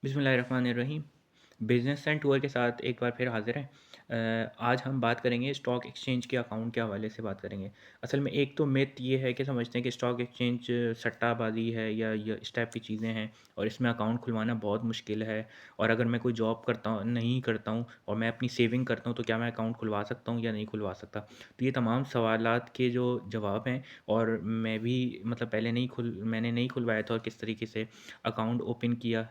बिस्मिल्लाहिर्रहमानिर्रहीम। Business and tour के साथ एक बार फिर हाज़िर हैं। आज हम बात करेंगे स्टॉक एक्सचेंज के अकाउंट के हवाले से बात करेंगे। असल में एक तो मिथ ये है कि समझते हैं कि स्टॉक एक्सचेंज सट्टाबाज़ी है या इस टाइप की चीज़ें हैं और इसमें अकाउंट खुलवाना बहुत मुश्किल है। और अगर मैं कोई जॉब नहीं करता हूँ और मैं अपनी सेविंग करता हूँ तो क्या मैं अकाउंट खुलवा सकता हूँ या नहीं खुलवा सकता? तो ये तमाम सवालात के जो जवाब हैं, और मैं भी मतलब मैंने नहीं खुलवाया था और किस तरीके से अकाउंट ओपन किया,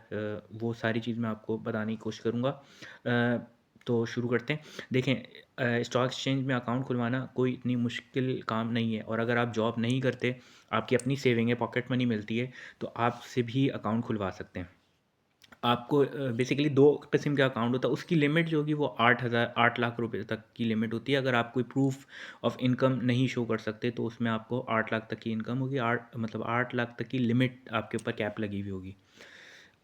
वो सारी चीज़ मैं आपको बताने की कोशिश करूँगा। तो शुरू करते हैं। देखें, स्टॉक एक्सचेंज में अकाउंट खुलवाना कोई इतनी मुश्किल काम नहीं है, और अगर आप जॉब नहीं करते, आपकी अपनी सेविंग है, पॉकेट मनी मिलती है, तो आपसे भी अकाउंट खुलवा सकते हैं। आपको बेसिकली 2 किस्म का अकाउंट होता है, उसकी लिमिट जो होगी वो 8 लाख रुपए तक की लिमिट होती है। अगर आप कोई प्रूफ़ ऑफ इनकम नहीं शो कर सकते, तो उसमें आपको 8 लाख तक की इनकम होगी, 8 लाख तक की लिमिट आपके ऊपर कैप लगी हुई होगी।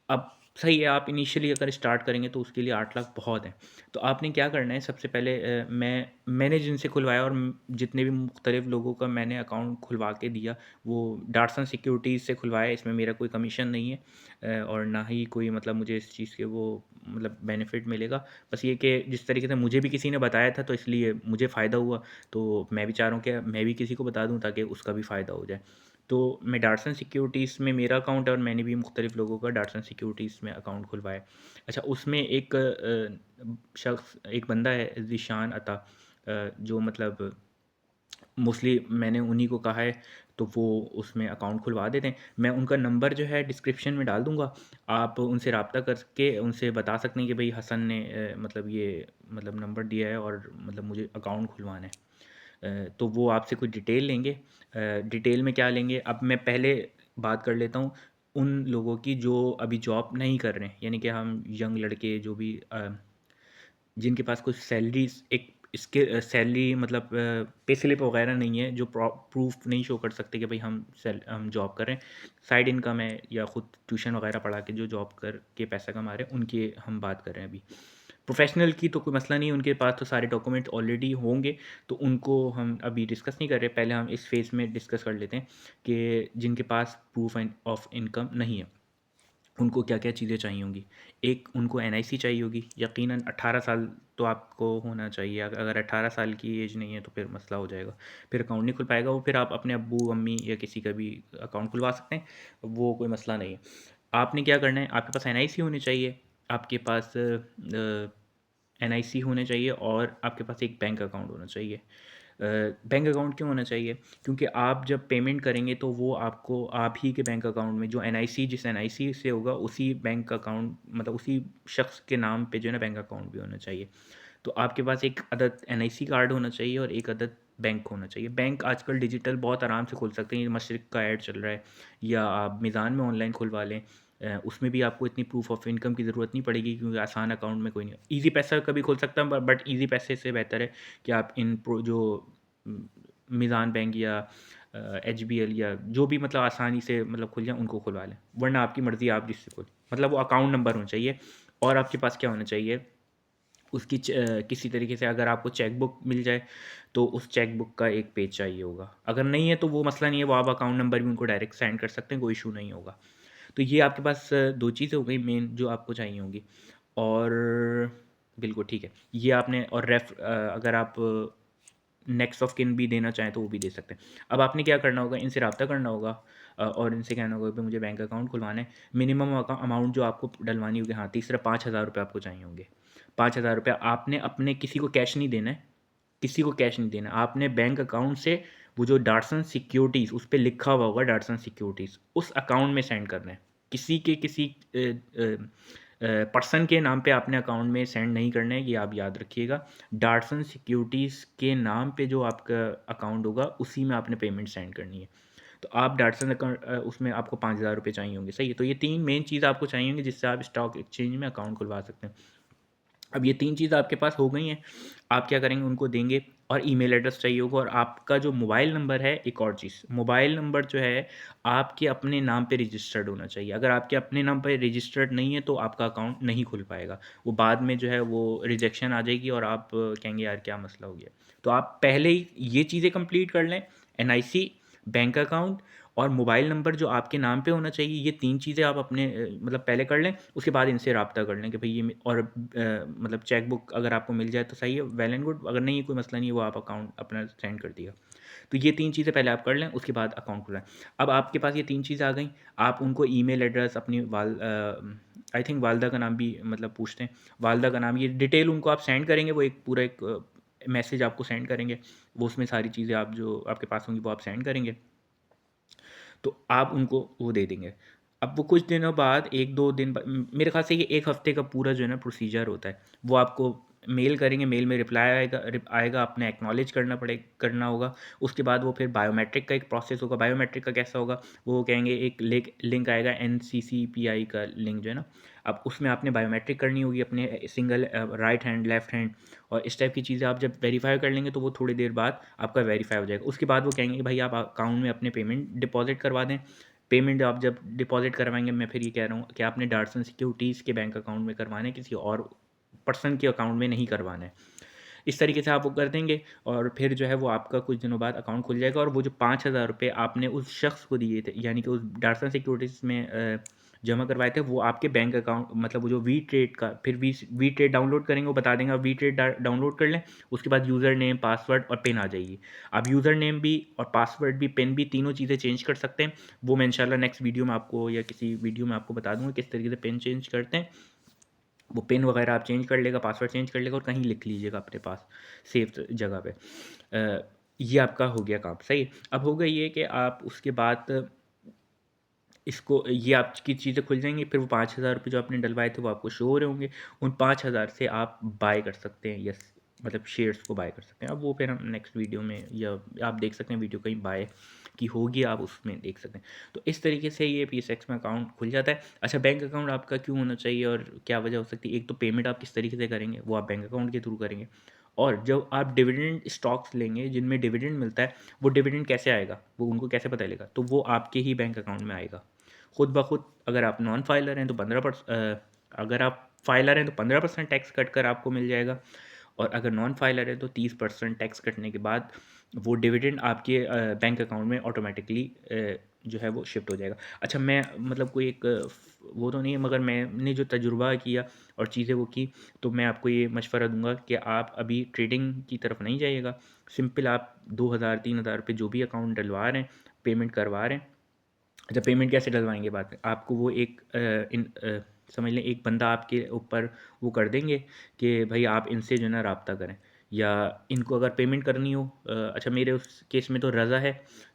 अब सही है, आप इनिशियली अगर स्टार्ट करेंगे तो उसके लिए 8 लाख बहुत हैं। तो आपने क्या करना है, सबसे पहले मैंने जिनसे खुलवाया और जितने भी मुख्तलिफ़ लोगों का मैंने अकाउंट खुलवा के दिया, वो डाटसन सिक्योरिटीज़ से खुलवाया। इसमें मेरा कोई कमीशन नहीं है, और ना ही कोई मतलब मुझे इस चीज़ के वो मतलब बेनिफिट मिलेगा। बस ये कि जिस तरीके से मुझे भी किसी ने बताया था, तो इसलिए मुझे फ़ायदा हुआ, तो मैं भी चाह रहा हूँ कि मैं भी किसी को बता दूँ ताकि उसका भी फ़ायदा हो जाए। तो मैं डाटसन सिक्योरिटीज़ में मेरा अकाउंट है, और मैंने भी मुख्तलिफ़ लोगों का डाटसन सिक्योरिटीज़ में अकाउंट खुलवाया। अच्छा, उसमें एक बंदा है ज़ीशान अता, जो मतलब मोस्टली मैंने उन्हीं को कहा है, तो वो उसमें अकाउंट खुलवा देते हैं। मैं उनका नंबर जो है डिस्क्रिप्शन में डाल दूँगा। आप उनसे रब्ता करके उनसे बता सकते हैं कि भई हसन ने मतलब ये मतलब नंबर दिया है और मतलब मुझे अकाउंट खुलवाना है। तो वो आपसे कुछ डिटेल लेंगे। डिटेल में क्या लेंगे, अब मैं पहले बात कर लेता हूँ उन लोगों की जो अभी जॉब नहीं कर रहे हैं, यानी कि हम यंग लड़के जो भी जिनके पास कुछ सैलरीज़ एक इसके सैलरी मतलब पे स्लिप वगैरह नहीं है, जो प्रूफ नहीं शो कर सकते कि भाई हम जॉब कर रहे हैं, साइड इनकम है या खुद ट्यूशन वगैरह पढ़ा के जो जॉब करके पैसा कमा रहे हैं, उनकी हम बात कर रहे हैं अभी। प्रोफेशनल की तो कोई मसला नहीं है, उनके पास तो सारे डॉक्यूमेंट ऑलरेडी होंगे, तो उनको हम अभी डिस्कस नहीं कर रहे। पहले हम इस फेज़ में डिस्कस कर लेते हैं कि जिनके पास प्रूफ ऑफ इनकम नहीं है, उनको क्या-क्या चीज़ें चाहिए होंगी। एक, उनको एनआईसी चाहिए होगी, यकीनन 18 साल तो आपको होना चाहिए। अगर 18 साल की एज नहीं है तो फिर मसला हो जाएगा, फिर अकाउंट नहीं खुल पाएगा। वो फिर आप अपने अब्बू-अम्मी या किसी का भी अकाउंट खुलवा सकते हैं, वो कोई मसला नहीं है। आपने क्या करना है, आपके पास एनआईसी होनी चाहिए, आपके पास एनआईसी होने चाहिए, और आपके पास एक बैंक अकाउंट होना चाहिए। बैंक अकाउंट क्यों होना चाहिए? क्योंकि आप जब पेमेंट करेंगे तो वो आपको आप ही के बैंक अकाउंट में जो एनआईसी जिस एनआईसी से होगा, उसी बैंक अकाउंट मतलब उसी शख्स के नाम पे जो है ना बैंक अकाउंट भी होना चाहिए। तो आपके पास एक अदद एनआईसी कार्ड होना चाहिए और एक अदद बैंक होना चाहिए। बैंक आजकल डिजिटल बहुत आराम से खुल सकते हैं, ये मशरिक का ऐड चल रहा है, या आप मीज़ान में ऑनलाइन खुलवा लें। उसमें भी आपको इतनी प्रूफ ऑफ इनकम की ज़रूरत नहीं पड़ेगी, क्योंकि आसान अकाउंट में कोई नहीं। ईज़ी पैसा कभी खुल सकता है, बट ईज़ी पैसे से बेहतर है कि आप इन प्रो जो उम, मीज़ान बैंक या एचबीएल या जो भी मतलब आसानी से मतलब खुल जाए, उनको खुलवा लें। वरना आपकी मर्ज़ी, आप जिससे खुल मतलब वो अकाउंट नंबर होना चाहिए। और आपके पास क्या होना चाहिए, उसकी किसी तरीके से अगर आपको चेक बुक मिल जाए, तो उस चेक बुक का एक पेज चाहिए होगा। अगर नहीं है तो वो मसला नहीं है, वो आप अकाउंट नंबर भी उनको डायरेक्ट सेंड कर सकते हैं, कोई इश्यू नहीं होगा। तो ये आपके पास 2 चीज़ें हो गई मेन जो आपको चाहिए होंगी। और बिल्कुल ठीक है, ये आपने और अगर आप नेक्स्ट ऑफ किन भी देना चाहें तो वो भी दे सकते हैं। अब आपने क्या करना होगा, इनसे रब्ता करना होगा, और इनसे कहना होगा कि मुझे बैंक अकाउंट खुलवाना है। मिनिमम अमाउंट जो आपको डलवानी होगी, हाँ, तीसरा 5,000 रुपये आपको चाहिए होंगे। 5,000 रुपये आपने अपने किसी को कैश नहीं देना है, किसी को कैश नहीं देना। आपने बैंक अकाउंट से वो जो डाटसन सिक्योरिटीज़ उस पे लिखा हुआ होगा डाटसन सिक्योरिटीज़, उस अकाउंट में सेंड करना है। किसी पर्सन के नाम पे आपने अकाउंट में सेंड नहीं करना है, ये आप याद रखिएगा। डाटसन सिक्योरिटीज़ के नाम पे जो आपका अकाउंट होगा, उसी में आपने पेमेंट सेंड करनी है। तो आप डाटसन अकाउंट उसमें आपको 5,000 रुपये चाहिए होंगे, सही है। तो ये 3 मेन चीज़ आपको चाहिए होंगी जिससे आप स्टॉक एक्सचेंज में अकाउंट खुलवा सकते हैं। अब ये 3 चीज़ आपके पास हो गई हैं, आप क्या करेंगे, उनको देंगे, और ईमेल एड्रेस चाहिए होगा, और आपका जो मोबाइल नंबर है, एक और चीज़, मोबाइल नंबर जो है आपके अपने नाम पे रजिस्टर्ड होना चाहिए। अगर आपके अपने नाम पे रजिस्टर्ड नहीं है तो आपका अकाउंट नहीं खुल पाएगा। वो बाद में जो है वो रिजेक्शन आ जाएगी और आप कहेंगे यार क्या मसला हो गया। तो आप पहले ही ये चीज़ें कंप्लीट कर लें, एनआईसी, बैंक अकाउंट, और मोबाइल नंबर जो आपके नाम पे होना चाहिए, ये 3 चीज़ें आप अपने मतलब पहले कर लें, उसके बाद इनसे राब्ता कर लें कि भई ये और मतलब चेक बुक अगर आपको मिल जाए तो सही है, वेल एंड गुड, अगर नहीं है कोई मसला नहीं है, वो आप अकाउंट अपना सेंड कर दिएगा। तो ये 3 चीज़ें पहले आप कर लें, उसके बाद अकाउंट खुलाएँ। अब आपके पास ये 3 चीज़ें आ गईं, आप उनको ईमेल एड्रेस अपनी आई थिंक वालिदा का नाम भी मतलब पूछते हैं, वालिदा का नाम, ये डिटेल उनको आप सेंड करेंगे, वो एक पूरा एक मैसेज आपको सेंड करेंगे, वो उसमें सारी चीज़ें आप जो आपके पास होंगी वो आप सेंड करेंगे, तो आप उनको वो दे देंगे। अब वो कुछ दिनों बाद 1-2 दिन मेरे ख़्याल से ये 1 हफ़्ते का पूरा जो है ना प्रोसीजर होता है। वो आपको मेल करेंगे, मेल में रिप्लाई आएगा, आपने एक्नॉलेज करना होगा। उसके बाद वो फिर बायोमेट्रिक का एक प्रोसेस होगा। बायोमेट्रिक का कैसा होगा? वो कहेंगे एक लिंक आएगा एनसीसीपीआई का लिंक जो है ना, अब उसमें आपने बायोमेट्रिक करनी होगी अपने single right hand, left hand, और इस टाइप की चीज़ें आप जब वेरीफ़ाई कर लेंगे तो वो थोड़ी देर बाद आपका वेरीफ़ाई हो जाएगा। उसके बाद वो कहेंगे कि भाई आप अकाउंट में अपने पेमेंट डिपॉज़िट करवा दें। पेमेंट आप जब डिपॉज़िट करवाएँगे, मैं फिर ये कह रहा हूँ कि आपने डार्सन सिक्योरिटीज़ के बैंक अकाउंट में करवाना है, किसी और पर्सन के अकाउंट में नहीं करवाना है। इस तरीके से आप वो कर देंगे और फिर जो है वो आपका कुछ दिनों बाद अकाउंट खुल जाएगा, और वो जो 5,000 रुपये आपने उस शख्स को दिए थे, यानी कि उस डार्सन सिक्योरिटीज़ में जमा करवाए थे, वो आपके बैंक अकाउंट, मतलब वो जो वी ट्रेड का, फिर वी ट्रेड डाउनलोड करेंगे, वो बता देंगे, आप वी ट्रेड डाउनलोड कर लें। उसके बाद यूज़र नेम, पासवर्ड और पिन आ जाएगी। आप यूज़र नेम भी और पासवर्ड भी, पिन भी, तीनों चीज़ें चेंज कर सकते हैं। वो मैं इंशाल्लाह नेक्स्ट वीडियो में आपको या किसी वीडियो में आपको बता दूँगा किस तरीके से पिन चेंज करते हैं। वो पिन वगैरह आप चेंज कर लेगा, पासवर्ड चेंज कर लेगा और कहीं लिख लीजिएगा अपने पास सेफ जगह पे। ये आपका हो गया काम, सही है। अब होगा ये कि आप उसके बाद इसको, ये आपकी चीज़ें खुल जाएँगी, फिर वो 5,000 रुपये जो आपने डलवाए थे वो आपको शो हो रहे होंगे। उन 5,000 से आप बाय कर सकते हैं, यस, मतलब शेयर्स को बाय कर सकते हैं। अब वो फिर हम नेक्स्ट वीडियो में, या आप देख सकते हैं वीडियो कहीं बाय की होगी, आप उसमें देख सकते हैं। तो इस तरीके से ये पीएसएक्स में अकाउंट खुल जाता है। अच्छा, बैंक अकाउंट आपका क्यों होना चाहिए और क्या वजह हो सकती है? एक तो पेमेंट आप किस तरीके से करेंगे, वो आप बैंक अकाउंट के थ्रू करेंगे, और जब आप डिविडेंड स्टॉक्स लेंगे जिनमें डिविडेंड मिलता है, वो डिविडेंड कैसे आएगा, वो उनको कैसे पता चलेगा? तो वो आपके ही बैंक अकाउंट में आएगा खुद ब खुद। अगर आप नॉन फाइलर हैं तो अगर आप फाइलर हैं तो 15% टैक्स कट कर आपको मिल जाएगा, और अगर नॉन फाइलर है तो 30% टैक्स कटने के बाद वो डिविडेंड आपके बैंक अकाउंट में ऑटोमेटिकली जो है वो शिफ्ट हो जाएगा। अच्छा, मैं मतलब कोई एक वो तो नहीं है, मगर मैंने जो तजुर्बा किया और चीज़ें वो की, तो मैं आपको ये मशवरा दूंगा कि आप अभी ट्रेडिंग की तरफ नहीं जाइएगा। सिंपल आप 2,000-3,000 रुपये जो भी अकाउंट डलवा रहे हैं, पेमेंट करवा रहे हैं। अच्छा, पेमेंट कैसे डलवाएँगे बात है, आपको वो एक समझ लें एक बंदा आपके ऊपर वो कर देंगे कि भई आप इनसे जो है ना राब्ता करें, या इनको अगर पेमेंट करनी हो, अच्छा मेरे उस केस में तो रज़ा है,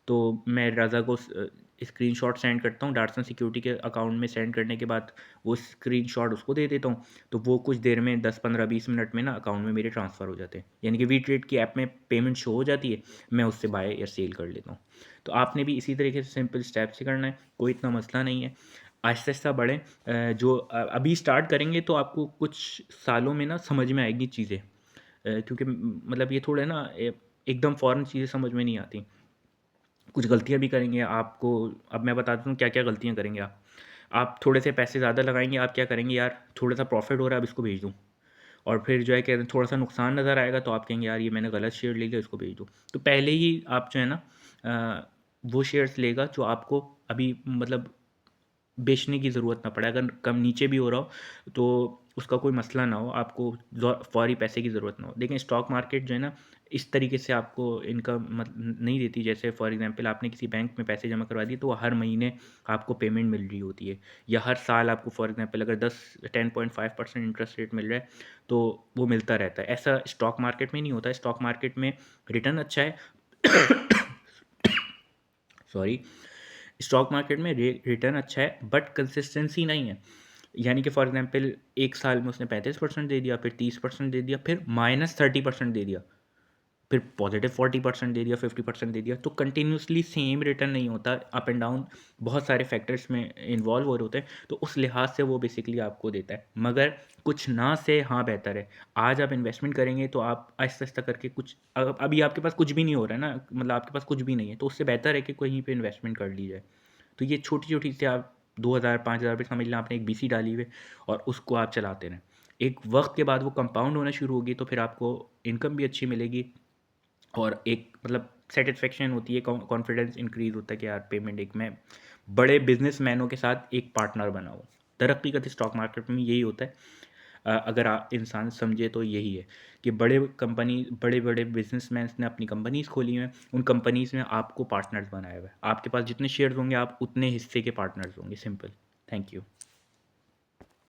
तो मैं रज़ा को स्क्रीनशॉट सेंड करता हूँ, डार्सन सिक्योरिटी के अकाउंट में सेंड करने के बाद वो स्क्रीनशॉट उसको दे देता हूँ, तो वो कुछ देर में 10, 15, 20 मिनट में ना अकाउंट में मेरे ट्रांसफ़र हो जाते हैं। यानी कि वी ट्रेड की ऐप में पेमेंट शो हो जाती है, मैं उससे बाय या सेल कर लेता हूँ। तो आपने भी इसी तरीके से सिंपल स्टेप से करना है, कोई इतना मसला नहीं है। आहिस्ता-आहिस्ता बढ़ें, जो अभी स्टार्ट करेंगे तो आपको कुछ सालों में ना समझ में आएगी चीज़ें, क्योंकि मतलब ये थोड़ा ना एकदम फ़ौरन चीज़ें समझ में नहीं आती। कुछ गलतियाँ भी करेंगे आपको, अब मैं बता देता हूँ क्या-क्या गलतियाँ करेंगे आप। आप थोड़े से पैसे ज़्यादा लगाएँगे, आप क्या करेंगे, यार थोड़ा-सा प्रॉफ़िट हो रहा है, अब इसको भेज दूँ। और फिर जो है कि थोड़ा-सा नुकसान नज़र आएगा तो आप कहेंगे यार ये मैंने गलत शेयर ले लिया, इसको बेच दो। तो पहले ही आप जो है ना वो शेयर्स लेगा जो आपको अभी मतलब बेचने की ज़रूरत ना पड़े। अगर कम नीचे भी हो रहा हो तो उसका कोई मसला ना हो, आपको फ़ौरी पैसे की ज़रूरत ना हो। लेकिन स्टॉक मार्केट जो है ना इस तरीके से आपको इनकम नहीं देती, जैसे फॉर एग्ज़ाम्पल आपने किसी बैंक में पैसे जमा करवा दिए तो हर महीने आपको पेमेंट मिल रही होती है, या हर साल आपको फॉर एग्ज़ाम्पल अगर 10.5% इंटरेस्ट रेट मिल रहा है तो वो मिलता रहता है। ऐसा स्टॉक मार्केट में नहीं होता है। स्टॉक मार्केट में रिटर्न अच्छा है सॉरी, स्टॉक मार्केट में रिटर्न अच्छा है बट कंसिस्टेंसी नहीं है। यानी कि फॉर एग्जांपल एक साल में उसने 35% दे दिया, फिर 30% दे दिया, फिर -30% दे दिया, फिर पॉजिटिव 40% दे दिया, 50% दे दिया, तो कंटिन्यूसली सेम रिटर्न नहीं होता, अप एंड डाउन बहुत सारे फैक्टर्स में इन्वॉल्व हो रहे होते हैं, तो उस लिहाज से वो बेसिकली आपको देता है। मगर कुछ ना से हाँ बेहतर है। आज आप इन्वेस्टमेंट करेंगे तो आप आहिस्ता आहिस्ता करके कुछ अभी आपके पास कुछ भी नहीं हो रहा है ना, मतलब आपके पास कुछ भी नहीं है, तो उससे बेहतर है कि कहीं पे इन्वेस्टमेंट कर ली जाए। तो ये छोटी-छोटी से आप 2,000 5,000 रुपए समझ लें, आपने एक बीसी डाली हुई है और उसको आप चलाते रहें। एक वक़्त के बाद वो कंपाउंड होना शुरू होगी तो फिर आपको इनकम भी अच्छी मिलेगी, और एक मतलब सेटिस्फेक्शन होती है, कॉन्फिडेंस इंक्रीज़ होता है कि यार पेमेंट एक मैं बड़े बिज़नेसमैनों के साथ एक पार्टनर बना हूँ। तरक्की करती स्टॉक मार्केट में यही होता है। अगर इंसान समझे तो यही है कि बड़े-बड़े बिज़नेसमैन्स ने अपनी कंपनीज़ खोली हैं, उन कंपनीज़ में आपको पार्टनर्स बनाया हुआ है। आपके पास जितने शेयर्स होंगे आप उतने हिस्से के पार्टनर्स होंगे, सिंपल। Thank you.